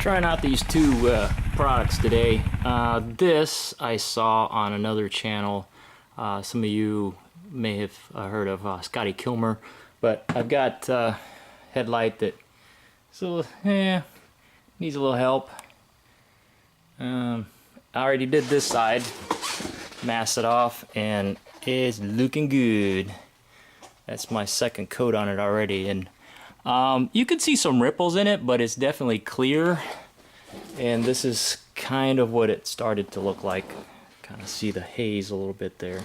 Trying out these two products today. This I saw on another channel. Some of you may have heard of Scotty Kilmer, but I've got Headlight that needs a little help. I already did this side, masked it off, and it's looking good. That's my second coat on it already, and you can see some ripples in it, but it's definitely clear. And this is kind of what it started to look like. Kind of see the haze a little bit there,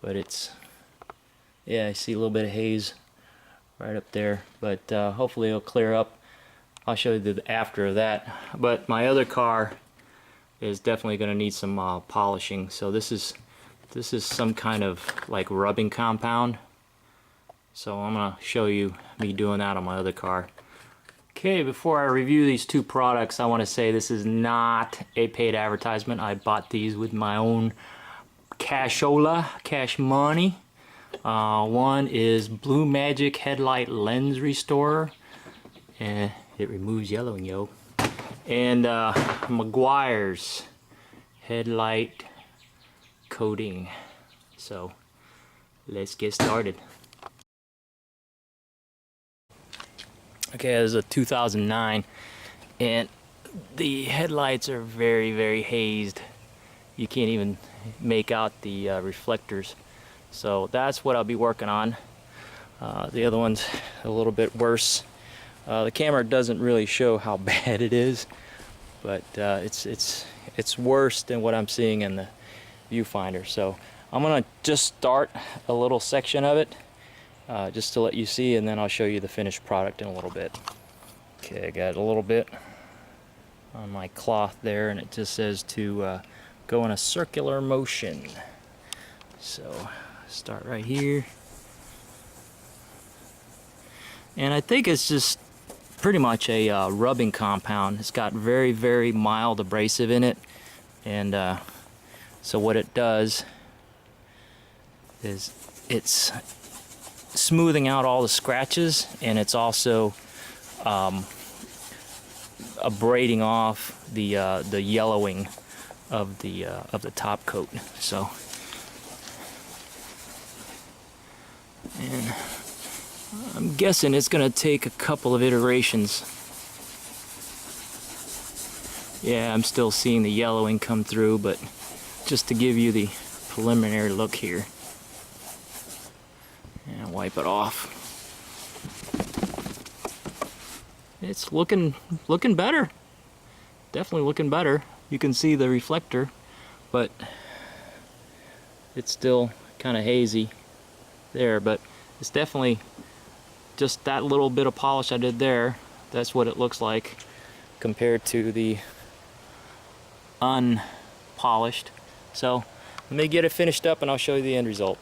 but it's, yeah, I see a little bit of haze right up there, but hopefully it'll clear up. I'll show you the after of that. But my other car is definitely going to need some polishing. So this is some kind of like rubbing compound. So I'm going to show you me doing that on my other car. Okay, before I review these two products, I want to say this is not a paid advertisement. I bought these with my own cash money. One is Blue Magic Headlight Lens Restorer, and it removes yellowing, yo. And Meguiar's Headlight Coating. So let's get started. Okay, this is a 2009, and the headlights are very, very hazed. You can't even make out the reflectors. So that's what I'll be working on. The other one's a little bit worse. The camera doesn't really show how bad it is, but it's worse than what I'm seeing in the viewfinder. So I'm gonna just start a little section of it. Just to let you see, and then I'll show you the finished product in a little bit. Okay, I got a little bit on my cloth there, and it just says to go in a circular motion. So start right here, and I think it's just pretty much a rubbing compound. It's got very, very mild abrasive in it, and so what it does is it's smoothing out all the scratches, and it's also abrading off the yellowing of the top coat. So, and I'm guessing it's gonna take a couple of iterations. Yeah, I'm still seeing the yellowing come through, but just to give you the preliminary look here. And wipe it off. It's looking better. Definitely looking better. You can see the reflector, but it's still kind of hazy there. But it's definitely just that little bit of polish I did there. That's what it looks like compared to the unpolished. So let me get it finished up, and I'll show you the end result.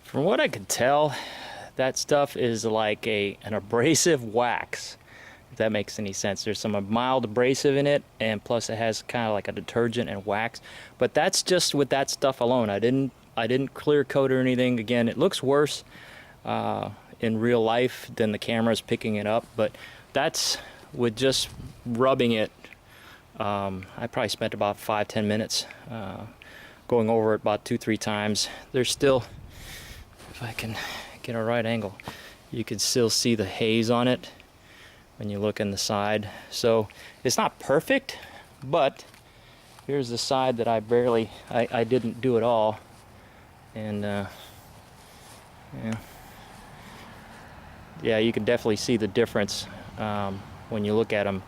From what I could tell, that stuff is like an abrasive wax, if that makes any sense. There's some mild abrasive in it, and plus it has kind of like a detergent and wax. But that's just with that stuff alone. I didn't clear coat or anything. Again, it looks worse in real life than the camera's picking it up, but that's with just rubbing it. I probably spent about 5-10 minutes going over it about 2-3 times. There's still, if I can get a right angle, you can still see the haze on it when you look in the side. So it's not perfect, but here's the side that I didn't do it all. And yeah, you can definitely see the difference when you look at them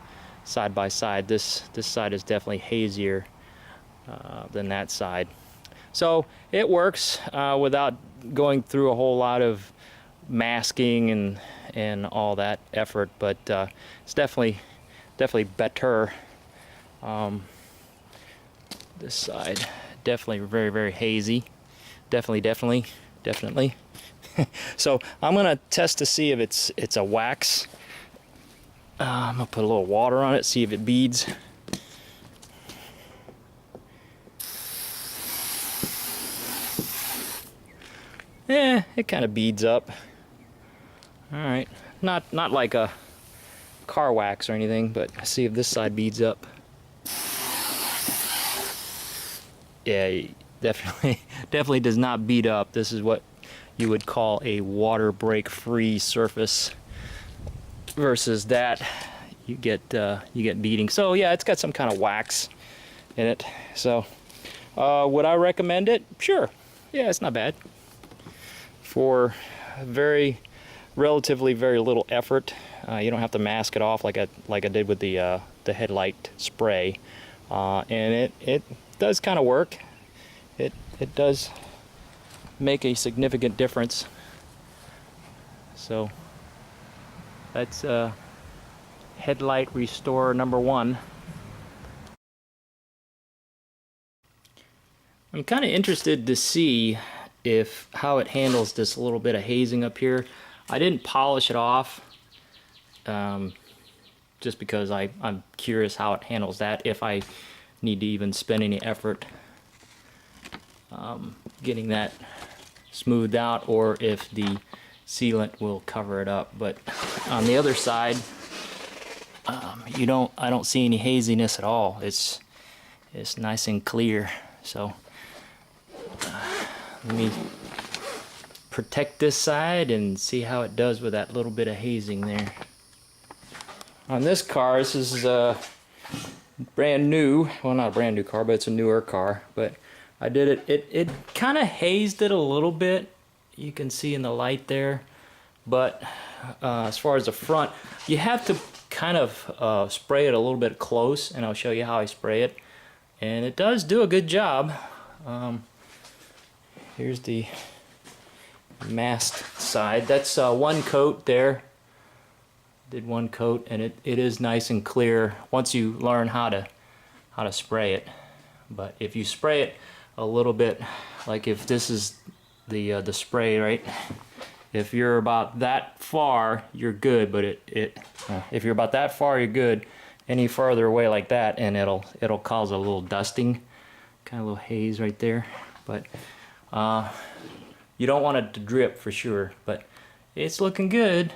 side by side. This side is definitely hazier than that side. So it works without going through a whole lot of masking and all that effort, but it's definitely better. This side definitely very, very hazy. Definitely. So I'm gonna test to see if it's a wax. I'm gonna put a little water on it, see if it beads. Yeah, it kind of beads up. All right, not like a car wax or anything, but see if this side beads up. Yeah, definitely does not bead up. This is what you would call a water break free surface, versus that you get beading. So yeah, it's got some kind of wax in it. So would I recommend it? Sure. Yeah, it's not bad for relatively very little effort. You don't have to mask it off like I did with the Headlight spray, and it does kind of work. It does make a significant difference. So that's Headlight Restore #1. I'm kind of interested to see how it handles this little bit of hazing up here. I didn't polish it off, just because I'm curious how it handles that, if I need to even spend any effort getting that smoothed out, or if the sealant will cover it up. But on the other side, I don't see any haziness at all. It's nice and clear. So let me protect this side and see how it does with that little bit of hazing there. On this car, this is brand new. Well, not a brand new car, but it's a newer car. But I did it kind of hazed it a little bit. You can see in the light there. But as far as the front, you have to kind of spray it a little bit close, and I'll show you how I spray it. And it does do a good job. Here's the masked side. That's one coat there. Did one coat, and it is nice and clear once you learn how to spray it. But if you spray it a little bit, like if this is the spray, right? If you're about that far, you're good. But if you're about that far, you're good. Any further away like that, and it'll cause a little dusting, kind of a little haze right there. But you don't want it to drip for sure. But it's looking good.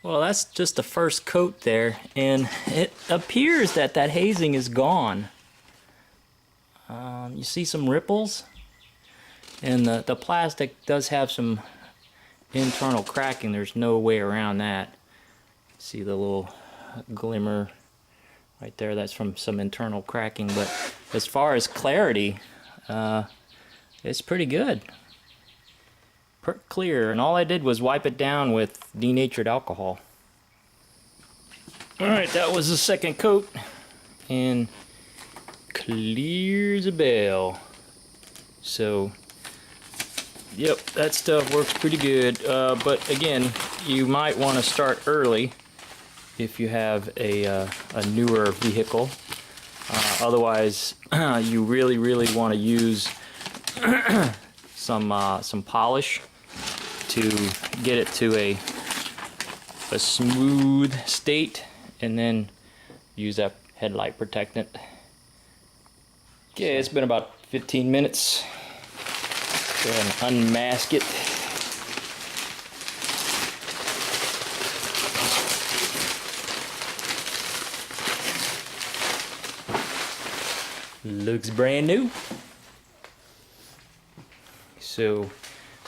Well, that's just the first coat there, and it appears that hazing is gone. You see some ripples, and the plastic does have some internal cracking. There's no way around that. See the little glimmer right there? That's from some internal cracking. But as far as clarity, it's pretty good. Clear, and all I did was wipe it down with denatured alcohol. Alright, that was the second coat, and clear as a bell. So yep, that stuff works pretty good. But again, you might want to start early if you have a newer vehicle. Otherwise you really want to use some polish to get it to a smooth state, and then use that headlight protectant. Okay, it's been about 15 minutes. Go ahead and unmask it. Looks brand new. So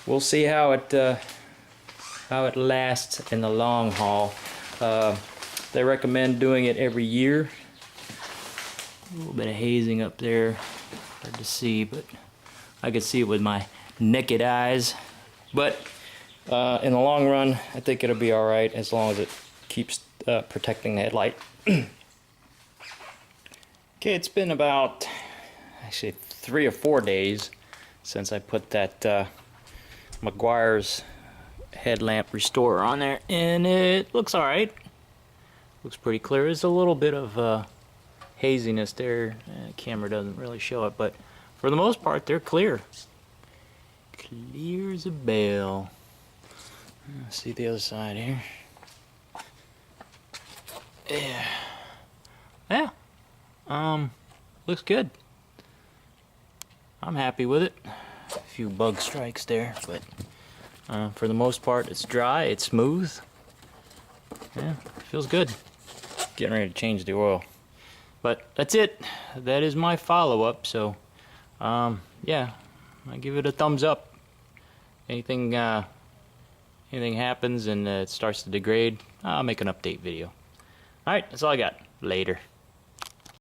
we'll see how it lasts in the long haul. They recommend doing it every year. A little bit of hazing up there, hard to see, but I could see it with my naked eyes. But in the long run, I think it'll be all right as long as it keeps protecting the headlight. Okay, it's been about actually 3 or 4 days since I put that Meguiar's headlamp restorer on there, and it looks all right. Looks pretty clear. There's a little bit of haziness there. The camera doesn't really show it, but for the most part, they're clear. Clear as a bell. Let's see the other side here. Yeah. looks good. I'm happy with it. A few bug strikes there, but for the most part, it's dry, it's smooth. Yeah, feels good. Getting ready to change the oil. But that's it. That is my follow-up. So, yeah, I give it a thumbs up. Anything happens and it starts to degrade, I'll make an update video. Alright, that's all I got. Later.